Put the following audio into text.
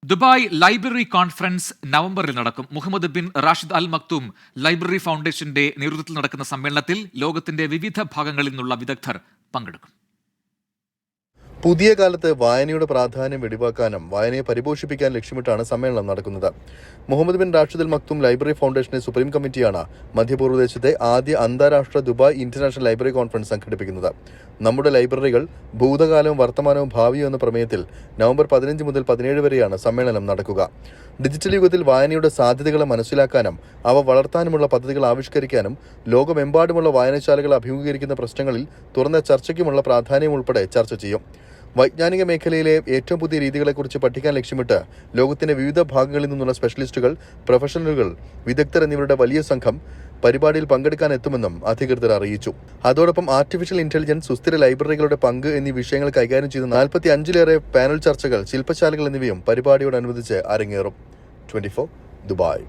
Dubai library conference നവംബറിൽ നടക്കും. Mohammed bin Rashid Al Maktoum library ഫൗണ്ടേഷന്റെ നേതൃത്വത്തിൽ നടക്കുന്ന സമ്മേളനത്തിൽ ലോകത്തിന്റെ വിവിധ ഭാഗങ്ങളിൽ നിന്നുള്ള വിദഗ്ധർ പങ്കെടുക്കും. പുതിയ കാലത്ത് വായനയുടെ പ്രാധാന്യം വെടിവാക്കാനും വായനയെ പരിപോഷിപ്പിക്കാൻ ലക്ഷ്യമിട്ടാണ് സമ്മേളനം നടക്കുന്നത്. Mohammed bin Rashid Al Maktoum library ഫൗണ്ടേഷന്റെ സുപ്രീം കമ്മിറ്റിയാണ് മധ്യപൂർവ്വദേശത്തെ ആദ്യ അന്താരാഷ്ട്ര ദുബായ് ഇന്റർനാഷണൽ ലൈബ്രറി കോൺഫറൻസ് സംഘടിപ്പിക്കുന്നത്. നമ്മുടെ ലൈബ്രറികൾ ഭൂതകാലവും വർത്തമാനവും ഭാവിയും എന്ന പ്രമേയത്തിൽ നവംബർ 15 മുതൽ 17 വരെയാണ് സമ്മേളനം നടക്കുക. ഡിജിറ്റൽ യുഗത്തിൽ വായനയുടെ സാധ്യതകളെ മനസ്സിലാക്കാനും അവ വളർത്താനുമുള്ള പദ്ധതികൾ ആവിഷ്കരിക്കാനും ലോകമെമ്പാടുമുള്ള വായനശാലകൾ അഭിമുഖീകരിക്കുന്ന പ്രശ്നങ്ങളിൽ തുറന്ന ചർച്ചയ്ക്കുമുള്ള പ്രാധാന്യം ഉൾപ്പെടെ ചർച്ച ചെയ്യും. വൈജ്ഞാനിക മേഖലയിലെ ഏറ്റവും പുതിയ രീതികളെക്കുറിച്ച് പഠിക്കാൻ ലക്ഷ്യമിട്ട് ലോകത്തിന്റെ വിവിധ ഭാഗങ്ങളിൽ നിന്നുള്ള സ്പെഷ്യലിസ്റ്റുകൾ, പ്രൊഫഷണലുകൾ, വിദഗ്ധർ എന്നിവരുടെ വലിയ സംഘം പരിപാടിയിൽ പങ്കെടുക്കാനെത്തുമെന്നും അധികൃതർ അറിയിച്ചു. അതോടൊപ്പം ആർട്ടിഫിഷ്യൽ ഇന്റലിജൻസ്, സുസ്ഥിര ലൈബ്രറികളുടെ പങ്ക് എന്നീ വിഷയങ്ങൾ കൈകാര്യം ചെയ്ത 45-ലേറെ പാനൽ ചർച്ചകൾ, ശില്പശാലകൾ എന്നിവയും പരിപാടിയോടനുബന്ധിച്ച് അരങ്ങേറും. 24 ദുബായ്.